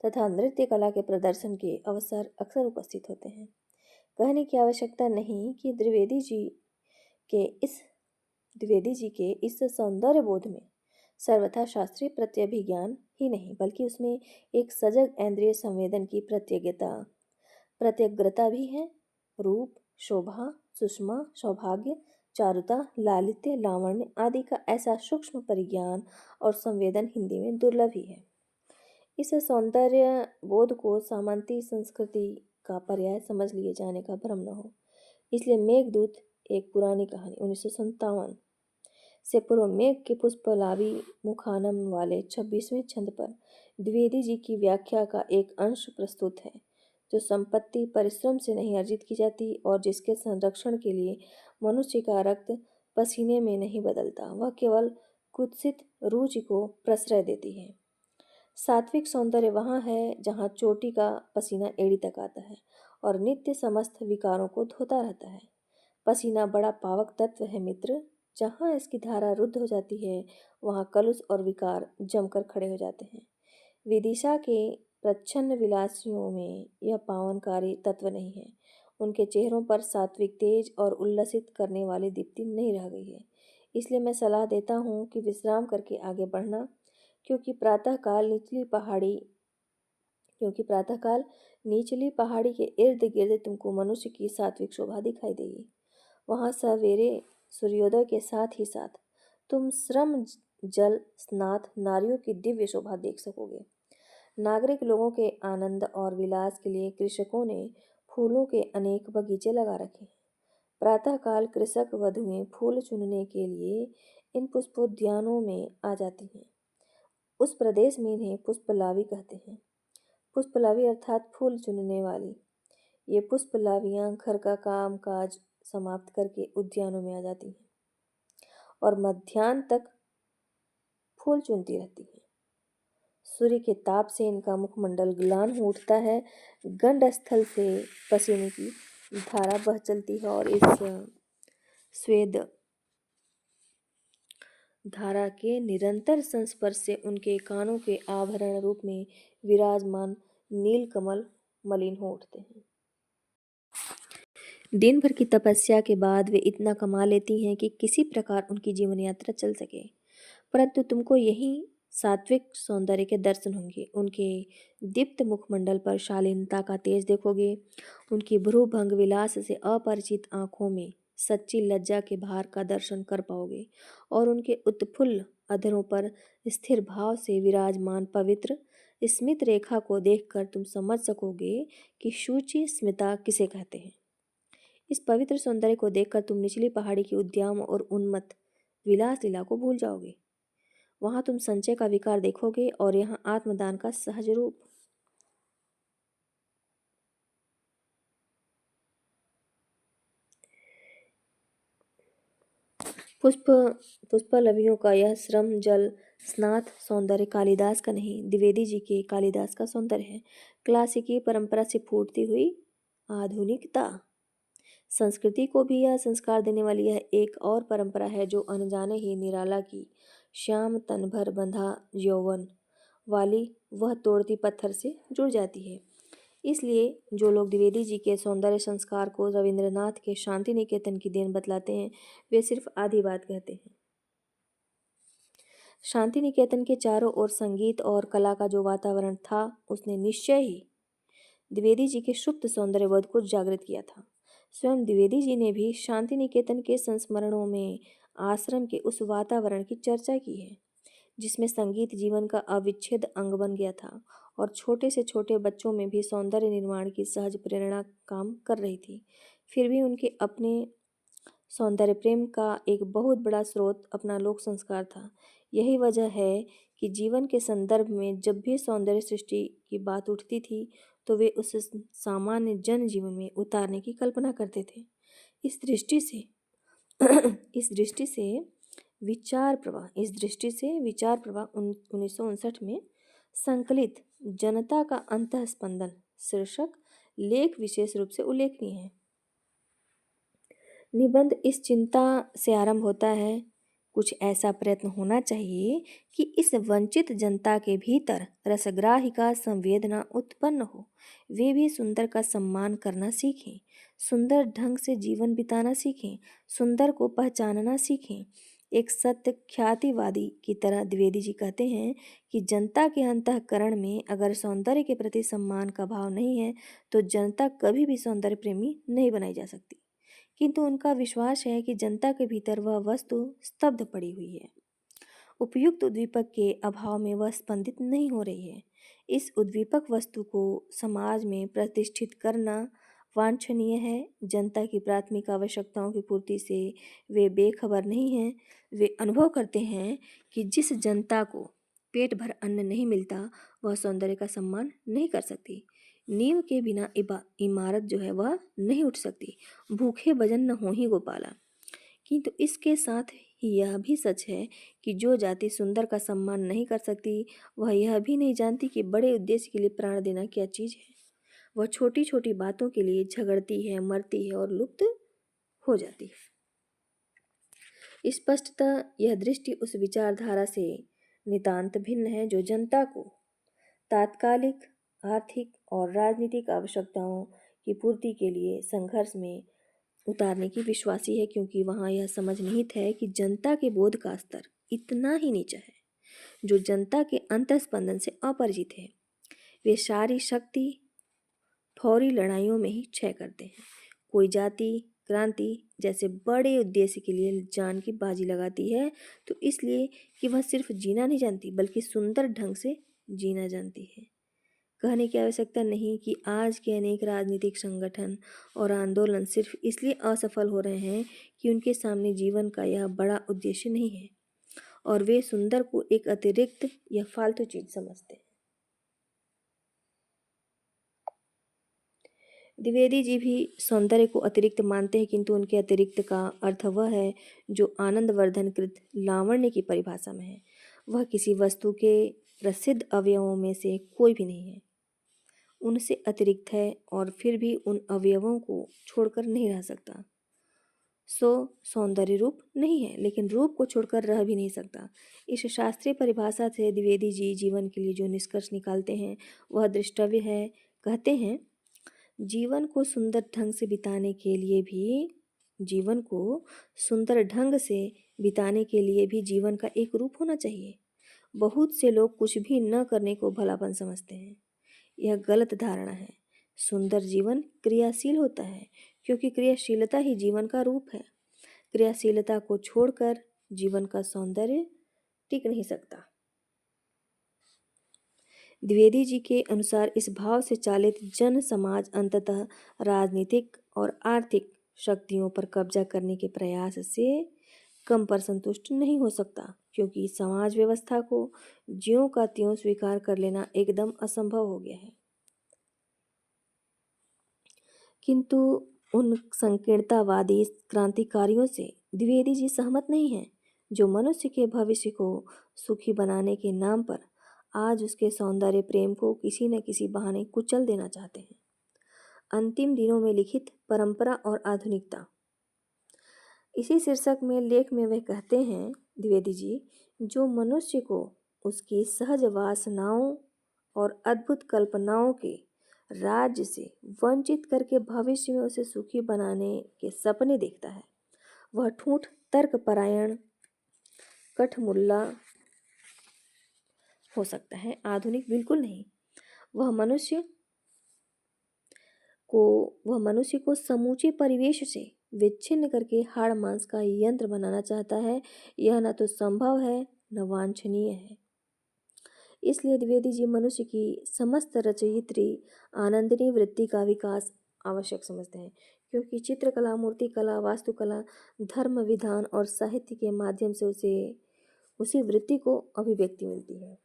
तथा नृत्य कला के प्रदर्शन के अवसर अक्सर उपस्थित होते हैं। कहने की आवश्यकता नहीं कि द्विवेदी जी के इस सौंदर्य बोध में सर्वथा शास्त्रीय प्रत्यभिज्ञान ही नहीं, बल्कि उसमें एक सजग इंद्रिय संवेदन की प्रत्यग्रता भी है। रूप, शोभा, सुषमा, सौभाग्य, चारुता, लालित्य, लावण्य आदि का ऐसा सूक्ष्म परिज्ञान और संवेदन हिंदी में दुर्लभ ही है। इस सौंदर्य बोध को सामंती संस्कृति का पर्याय समझ लिए जाने का भ्रम न हो। इसलिए मेघदूत एक पुरानी कहानी 1957 से पूर्व मेघ के पुष्पलाभी मुखानम वाले 26वें छंद पर द्विवेदी जी की व्याख्या का एक अंश प्रस्तुत है, जो संपत्ति परिश्रम से नहीं अर्जित की जाती और जिसके संरक्षण के लिए मनुष्य का रक्त पसीने में नहीं बदलता, वह केवल कुत्सित रुचि को प्रश्रय देती है। सात्विक सौंदर्य वहाँ है जहाँ चोटी का पसीना एड़ी तक आता है और नित्य समस्त विकारों को धोता रहता है। पसीना बड़ा पावक तत्व है मित्र, जहाँ इसकी धारा रुद्ध हो जाती है वहाँ कलुष और विकार जमकर खड़े हो जाते हैं। विदिशा के प्रच्छन्न विलासियों में यह पावनकारी तत्व नहीं है। उनके चेहरों पर सात्विक तेज और उल्लसित करने वाली दीप्ति नहीं रह गई है। इसलिए मैं सलाह देता हूँ कि विश्राम करके आगे बढ़ना, क्योंकि प्रातःकाल निचली पहाड़ी के इर्द गिर्द तुमको मनुष्य की सात्विक शोभा दिखाई देगी। वहाँ सवेरे सूर्योदय के साथ ही साथ तुम श्रम जल स्नात नारियों की दिव्य शोभा देख सकोगे। नागरिक लोगों के आनंद और विलास के लिए कृषकों ने फूलों के अनेक बगीचे लगा रखे। प्रातःकाल कृषक वधुएं फूल चुनने के लिए इन पुष्पोद्यानों में आ जाती हैं। उस प्रदेश में इन्हें पुष्पलावी कहते हैं। पुष्पलावी अर्थात फूल चुनने वाली। ये पुष्पलावियां घर का काम काज समाप्त करके उद्यानों में आ जाती हैं और मध्याह्न तक फूल चुनती रहती हैं। सूर्य के ताप से इनका मुखमंडल ग्लान हो उठता है। गंड स्थल से पसीने की धारा बह चलती है और इस स्वेद धारा के निरंतर संस्पर्श से उनके कानों के आभरण रूप में विराजमान नीलकमल मलिन हो उठते हैं। दिन भर की तपस्या के बाद वे इतना कमा लेती हैं कि किसी प्रकार उनकी जीवन यात्रा चल सके, परंतु तुमको यही सात्विक सौंदर्य के दर्शन होंगे। उनके दीप्त मुखमंडल पर शालीनता का तेज देखोगे। उनकी भ्रूभंग विलास से अपरिचित आंखों में सच्ची लज्जा के भार का दर्शन कर पाओगे और उनके उत्फुल्ल अधरों पर स्थिर भाव से विराजमान पवित्र स्मित रेखा को देखकर तुम समझ सकोगे कि शुचि स्मिता किसे कहते हैं। इस पवित्र सौंदर्य को देखकर तुम निचली पहाड़ी की उद्याम और उन्मत्त विलास लीला को भूल जाओगे। वहां तुम संचय का विकार देखोगे और यहाँ आत्मदान का सहज रूप। पुष्पलवियों का यह श्रम जल स्नात सौंदर्य कालिदास का नहीं, द्विवेदी जी के कालिदास का सौंदर्य है। क्लासिकी परंपरा से फूटती हुई आधुनिकता। संस्कृति को भी यह संस्कार देने वाली यह एक और परंपरा है जो अनजाने ही निराला की श्याम तन भर बंधा यौवन वाली वह तोड़ती पत्थर से जुड़ जाती है। इसलिए जो लोग द्विवेदी जी के सौंदर्य संस्कार को रविंद्रनाथ के शांति निकेतन की देन बतलाते हैं, वे सिर्फ आधी बात कहते हैं। शांति निकेतन के चारों ओर संगीत और कला का जो वातावरण था, उसने निश्चय ही द्विवेदी जी के सुप्त सौंदर्यबोध को जागृत किया था। स्वयं द्विवेदी जी ने भी शांति निकेतन के संस्मरणों में आश्रम के उस वातावरण की चर्चा की है जिसमें संगीत जीवन का अविच्छेद अंग बन गया था और छोटे से छोटे बच्चों में भी सौंदर्य निर्माण की सहज प्रेरणा काम कर रही थी। फिर भी उनके अपने सौंदर्य प्रेम का एक बहुत बड़ा स्रोत अपना लोक संस्कार था। यही वजह है कि जीवन के संदर्भ में जब भी सौंदर्य सृष्टि की बात उठती थी तो वे उस सामान्य जन जीवन में उतारने की कल्पना करते थे। इस दृष्टि से इस दृष्टि से विचार प्रवाह 1959 में संकलित जनता का अंतःस्पंदन शीर्षक लेख विशेष रूप से उल्लेखनीय है। निबंध इस चिंता से आरंभ होता है, कुछ ऐसा प्रयत्न होना चाहिए कि इस वंचित जनता के भीतर रसग्राहिका संवेदना उत्पन्न हो। वे भी सुंदर का सम्मान करना सीखें, सुंदर ढंग से जीवन बिताना सीखें, सुंदर को पहचानना सीखें। एक सत्य ख्यातिवादी की तरह द्विवेदी जी कहते हैं कि जनता के अंतःकरण में अगर सौंदर्य के प्रति सम्मान का भाव नहीं है तो जनता कभी भी सौंदर्य प्रेमी नहीं बनाई जा सकती। किंतु उनका विश्वास है कि जनता के भीतर वह वस्तु स्तब्ध पड़ी हुई है, उपयुक्त उद्दीपक के अभाव में वह स्पंदित नहीं हो रही है। इस उद्दीपक वस्तु को समाज में प्रतिष्ठित करना वांछनीय है। जनता की प्राथमिक आवश्यकताओं की पूर्ति से वे बेखबर नहीं हैं। वे अनुभव करते हैं कि जिस जनता को पेट भर अन्न नहीं मिलता वह सौंदर्य का सम्मान नहीं कर सकती। नींव के बिना इमारत जो है वह नहीं उठ सकती। भूखे भजन न हो ही गोपाला। किंतु इसके साथ ही यह भी सच है कि जो जाति सुंदर का सम्मान नहीं कर सकती वह यह भी नहीं जानती कि बड़े उद्देश्य के लिए प्राण देना क्या चीज़ है। वह छोटी छोटी बातों के लिए झगड़ती है, मरती है और लुप्त हो जाती है। स्पष्टतः यह दृष्टि उस विचारधारा से नितांत भिन्न है जो जनता को तात्कालिक आर्थिक और राजनीतिक आवश्यकताओं की पूर्ति के लिए संघर्ष में उतारने की विश्वासी है, क्योंकि वहाँ यह समझ निहित है कि जनता के बोध का स्तर इतना ही नीचा है जो जनता के अंतःस्पंदन से अपरिचित है। वे सारी शक्ति फौरी लड़ाइयों में ही क्षय करते हैं। कोई जाति क्रांति जैसे बड़े उद्देश्य के लिए जान की बाजी लगाती है तो इसलिए कि वह सिर्फ जीना नहीं जानती बल्कि सुंदर ढंग से जीना जानती है। कहने की आवश्यकता नहीं कि आज के अनेक राजनीतिक संगठन और आंदोलन सिर्फ इसलिए असफल हो रहे हैं कि उनके सामने जीवन का यह बड़ा उद्देश्य नहीं है और वे सुंदर को एक अतिरिक्त या फालतू चीज समझते हैं। द्विवेदी जी भी सौंदर्य को अतिरिक्त मानते हैं, किंतु उनके अतिरिक्त का अर्थ वह है जो आनंदवर्धनकृत लावण्य की परिभाषा में है। वह किसी वस्तु के प्रसिद्ध अवयवों में से कोई भी नहीं है, उनसे अतिरिक्त है और फिर भी उन अवयवों को छोड़कर नहीं रह सकता। सो सौंदर्य रूप नहीं है, लेकिन रूप को छोड़कर रह भी नहीं सकता। इस शास्त्रीय परिभाषा से द्विवेदी जी जीवन के लिए जो निष्कर्ष निकालते हैं वह दृष्टव्य है। कहते हैं, जीवन को सुंदर ढंग से बिताने के लिए भी जीवन को सुंदर ढंग से बिताने के लिए भी जीवन का एक रूप होना चाहिए। बहुत से लोग कुछ भी न करने को भलापन समझते हैं। यह गलत धारणा है। सुंदर जीवन क्रियाशील होता है, क्योंकि क्रियाशीलता ही जीवन का रूप है। क्रियाशीलता को छोड़कर जीवन का सौंदर्य टिक नहीं सकता। द्विवेदी जी के अनुसार इस भाव से चालित जन समाज अंततः राजनीतिक और आर्थिक शक्तियों पर कब्जा करने के प्रयास से कम पर संतुष्ट नहीं हो सकता, क्योंकि समाज व्यवस्था को ज्यों का त्यों स्वीकार कर लेना एकदम असंभव हो गया है। किंतु उन संकीर्णतावादी क्रांतिकारियों से द्विवेदी जी सहमत नहीं हैं, जो मनुष्य के भविष्य को सुखी बनाने के नाम पर आज उसके सौंदर्य प्रेम को किसी न किसी बहाने कुचल देना चाहते हैं। अंतिम दिनों में लिखित परंपरा और आधुनिकता, इसी शीर्षक में लेख में वे कहते हैं, द्विवेदी जी, जो मनुष्य को उसकी सहज वासनाओं और अद्भुत कल्पनाओं के राज्य से वंचित करके भविष्य में उसे सुखी बनाने के सपने देखता है, वह ठूठ तर्कपरायण कठमुल्ला हो सकता है, आधुनिक बिल्कुल नहीं। वह मनुष्य को समूचे परिवेश से विच्छिन्न करके हाड़ मांस का यंत्र बनाना चाहता है। यह न तो संभव है न वांछनीय है। इसलिए द्विवेदी जी मनुष्य की समस्त रचयित्री आनंदनी वृत्ति का विकास आवश्यक समझते हैं, क्योंकि चित्रकला, मूर्तिकला, वास्तुकला, धर्म विधान और साहित्य के माध्यम से उसे उसी वृत्ति को अभिव्यक्ति मिलती है।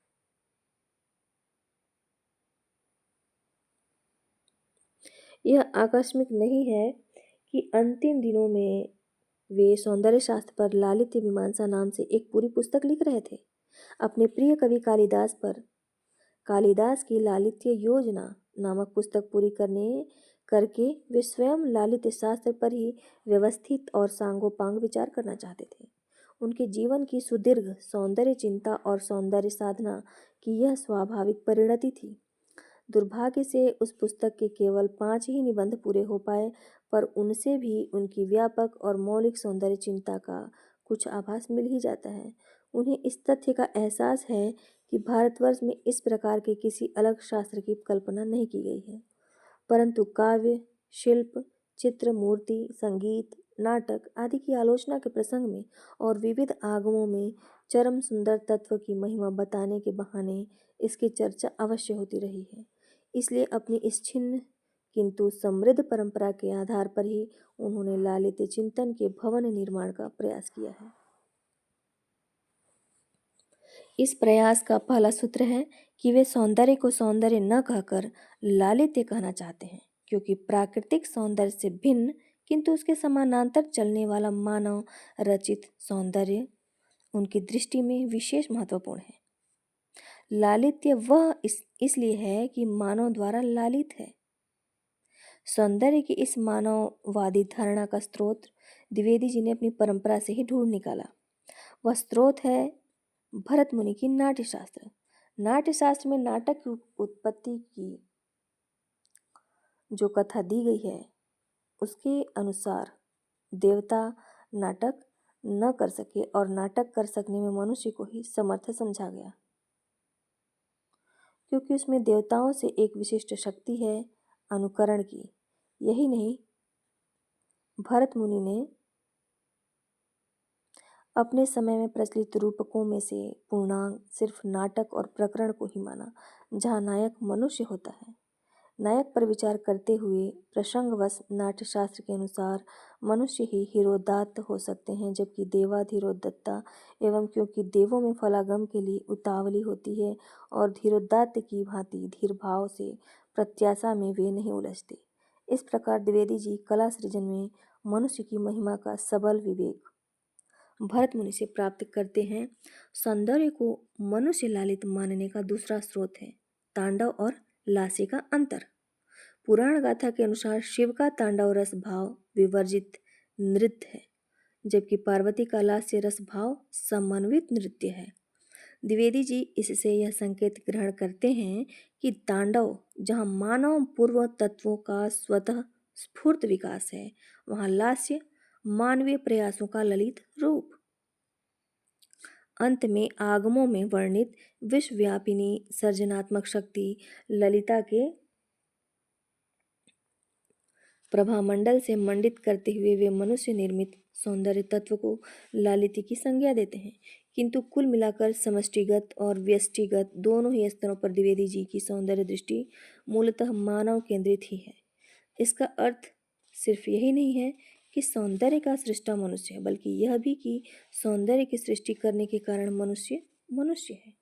यह आकस्मिक नहीं है कि अंतिम दिनों में वे सौंदर्य शास्त्र पर लालित्य मीमांसा नाम से एक पूरी पुस्तक लिख रहे थे। अपने प्रिय कवि कालिदास पर कालिदास की लालित्य योजना नामक पुस्तक पूरी करके वे स्वयं लालित्य शास्त्र पर ही व्यवस्थित और सांगोपांग विचार करना चाहते थे। उनके जीवन की सुदीर्घ सौंदर्य चिंता और सौंदर्य साधना की यह स्वाभाविक परिणति थी। दुर्भाग्य से उस पुस्तक के केवल 5 ही निबंध पूरे हो पाए, पर उनसे भी उनकी व्यापक और मौलिक सौंदर्य चिंता का कुछ आभास मिल ही जाता है। उन्हें इस तथ्य का एहसास है कि भारतवर्ष में इस प्रकार के किसी अलग शास्त्र की कल्पना नहीं की गई है, परंतु काव्य, शिल्प, चित्र, मूर्ति, संगीत, नाटक आदि की आलोचना के प्रसंग में और विविध आगमों में चरम सुंदर तत्व की महिमा बताने के बहाने इसकी चर्चा अवश्य होती रही है। इसलिए अपनी इस छिन्न किंतु समृद्ध परंपरा के आधार पर ही उन्होंने लालित्य चिंतन के भवन निर्माण का प्रयास किया है। इस प्रयास का पहला सूत्र है कि वे सौंदर्य को सौंदर्य न कहकर लालित्य कहना चाहते हैं, क्योंकि प्राकृतिक सौंदर्य से भिन्न किंतु उसके समानांतर चलने वाला मानव रचित सौंदर्य उनकी दृष्टि में विशेष महत्वपूर्ण है। लालित्य वह इसलिए है कि मानव द्वारा लालित है। सौंदर्य की इस मानववादी धारणा का स्रोत द्विवेदी जी ने अपनी परंपरा से ही ढूंढ निकाला। वह स्रोत है भरत मुनि की नाट्यशास्त्र। नाट्यशास्त्र में नाटक की उत्पत्ति की जो कथा दी गई है उसके अनुसार देवता नाटक न कर सके और नाटक कर सकने में मनुष्य को ही समर्थ समझा गया, क्योंकि उसमें देवताओं से एक विशिष्ट शक्ति है अनुकरण की। यही नहीं, भरत मुनि ने अपने समय में प्रचलित रूपकों में से पूर्णांग सिर्फ नाटक और प्रकरण को ही माना, जहाँ नायक मनुष्य होता है। नायक पर विचार करते हुए प्रसंगवश नाट्यशास्त्र के अनुसार मनुष्य ही हीरोदात्त हो सकते हैं, जबकि देवाधीरोदत्ता एवं क्योंकि देवों में फलागम के लिए उतावली होती है और धीरोदात्त की भांति धीर भाव से प्रत्याशा में वे नहीं उलझते। इस प्रकार द्विवेदी जी कला सृजन में मनुष्य की महिमा का सबल विवेक भरत मुनि से प्राप्त करते हैं। सौंदर्य को मनुष्य लालित मानने का दूसरा स्रोत है तांडव और लास्य का अंतर। पुराण गाथा के अनुसार शिव का तांडव रस भाव विवर्जित नृत्य है, जबकि पार्वती का लास्य रस भाव समन्वित नृत्य है। द्विवेदी जी इससे यह संकेत ग्रहण करते हैं कि तांडव जहाँ मानव पूर्व तत्वों का स्वतः स्फूर्त विकास है, वहाँ लास्य मानवीय प्रयासों का ललित रूप। अंत में आगमों में वर्णित विश्वव्यापिनी सर्जनात्मक शक्ति ललिता के प्रभामंडल से मंडित करते हुए वे मनुष्य निर्मित सौंदर्य तत्व को लालित्य की संज्ञा देते हैं। किंतु कुल मिलाकर समष्टिगत और व्यष्टिगत दोनों ही स्तरों पर द्विवेदी जी की सौंदर्य दृष्टि मूलतः मानव केंद्रित ही है। इसका अर्थ सिर्फ यही नहीं है कि सौंदर्य का सृष्टा मनुष्य है, बल्कि यह भी कि सौंदर्य की सृष्टि करने के कारण मनुष्य मनुष्य है।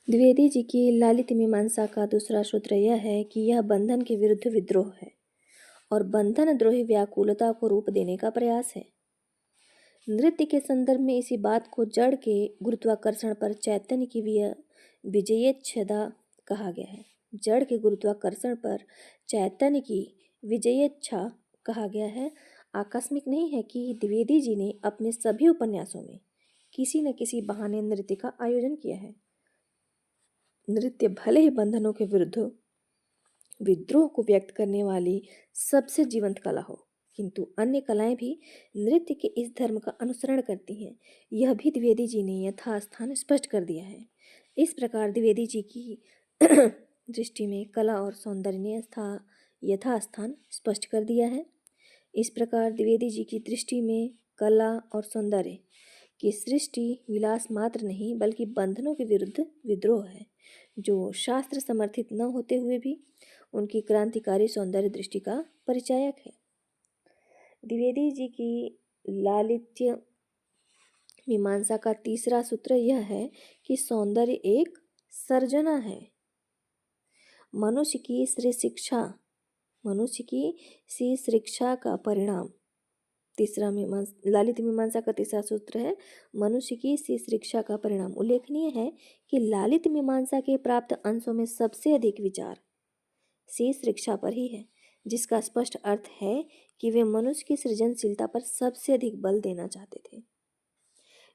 द्विवेदी जी की लालित्य मीमांसा का दूसरा सूत्र यह है कि यह बंधन के विरुद्ध विद्रोह है और बंधन द्रोही व्याकुलता को रूप देने का प्रयास है। नृत्य के संदर्भ में इसी बात को जड़ के गुरुत्वाकर्षण पर चैतन्य की विजयेच्छा कहा गया है। जड़ के गुरुत्वाकर्षण पर चैतन्य की विजयेच्छा कहा गया है। आकस्मिक नहीं है कि द्विवेदी जी ने अपने सभी उपन्यासों में किसी न किसी बहाने नृत्य का आयोजन किया है। नृत्य भले ही बंधनों के विरुद्ध विद्रोह को व्यक्त करने वाली सबसे जीवंत कला हो, किंतु अन्य कलाएं भी नृत्य के इस धर्म का अनुसरण करती हैं। यह भी द्विवेदी जी ने यथास्थान स्पष्ट कर दिया है। इस प्रकार द्विवेदी जी की दृष्टि में कला और सौंदर्य ने यथास्थान स्पष्ट कर दिया है। इस प्रकार द्विवेदी जी की दृष्टि में कला और सौंदर्य की सृष्टि विलास मात्र नहीं बल्कि बंधनों के विरुद्ध विद्रोह है, जो शास्त्र समर्थित न होते हुए भी उनकी क्रांतिकारी सौंदर्य दृष्टि का परिचायक है। द्विवेदी जी की लालित्य मीमांसा का तीसरा सूत्र यह है कि सौंदर्य एक सर्जना है। मनुष्य की सी शिक्षा का परिणाम। लालित्य मीमांसा का तीसरा सूत्र है मनुष्य की सी शिक्षा का परिणाम। उल्लेखनीय है कि लालित्य मीमांसा के प्राप्त अंशों में सबसे अधिक विचार सी शिक्षा पर ही है, जिसका स्पष्ट अर्थ है कि वे मनुष्य की सृजनशीलता पर सबसे अधिक बल देना चाहते थे।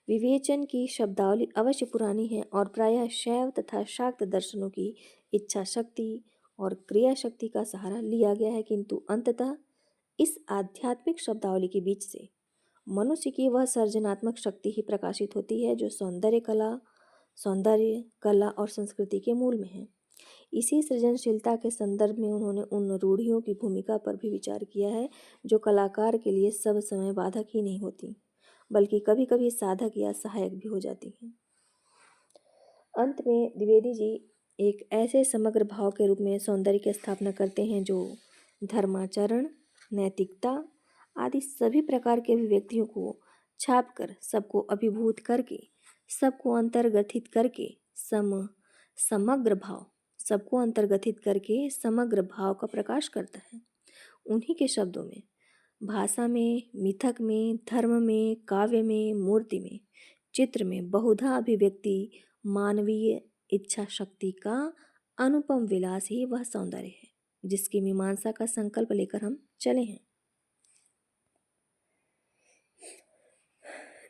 विवेचन की शब्दावली अवश्य पुरानी है और प्रायः शैव तथा शाक्त दर्शनों की इच्छा शक्ति और क्रिया शक्ति का सहारा लिया गया है, किंतु अंततः इस आध्यात्मिक शब्दावली के बीच से मनुष्य की वह सर्जनात्मक शक्ति ही प्रकाशित होती है जो सौंदर्य कला और संस्कृति के मूल में है। इसी सृजनशीलता के संदर्भ में उन्होंने उन रूढ़ियों की भूमिका पर भी विचार किया है जो कलाकार के लिए सब समय बाधक ही नहीं होती, बल्कि कभी कभी साधक या सहायक भी हो जाती हैं। अंत में द्विवेदी जी एक ऐसे समग्र भाव के रूप में सौंदर्य की स्थापना करते हैं जो धर्माचरण, नैतिकता आदि सभी प्रकार के अभिव्यक्तियों को छाप कर सबको अभिभूत करके सबको अंतर्गठित करके समग्र भाव का प्रकाश करता है। उन्हीं के शब्दों में भाषा में, मिथक में, धर्म में, काव्य में, मूर्ति में, चित्र में बहुधा अभिव्यक्ति मानवीय इच्छा शक्ति का अनुपम विलास ही वह सौंदर्य है जिसकी मीमांसा का संकल्प लेकर हम चले हैं।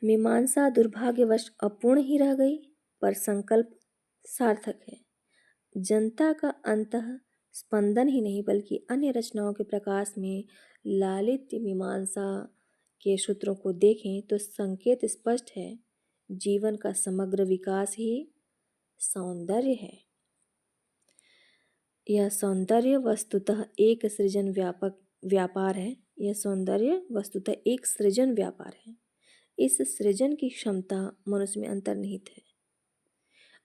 मीमांसा दुर्भाग्यवश अपूर्ण ही रह गई, पर संकल्प सार्थक है। जनता का अंतः स्पंदन ही नहीं बल्कि अन्य रचनाओं के प्रकाश में लालित्य मीमांसा के सूत्रों को देखें तो संकेत स्पष्ट है। जीवन का समग्र विकास ही सौंदर्य है। यह सौंदर्य वस्तुतः एक सृजन व्यापार है। यह सौंदर्य वस्तुतः एक सृजन व्यापार है। इस सृजन की क्षमता मनुष्य में अंतर्निहित है।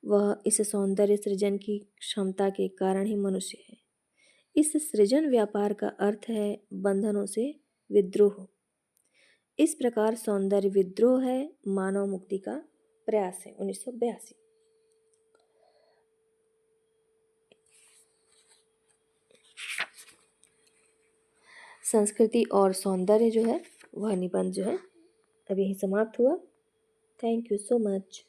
वह इस सौंदर्य सृजन की क्षमता के कारण ही मनुष्य है। इस सृजन व्यापार का अर्थ है बंधनों से विद्रोह। इस प्रकार सौंदर्य विद्रोह है, मानव मुक्ति का प्रयास है। 1982। संस्कृति और सौंदर्य जो है वह निबंध जो है अभी ही समाप्त हुआ। Thank you so much.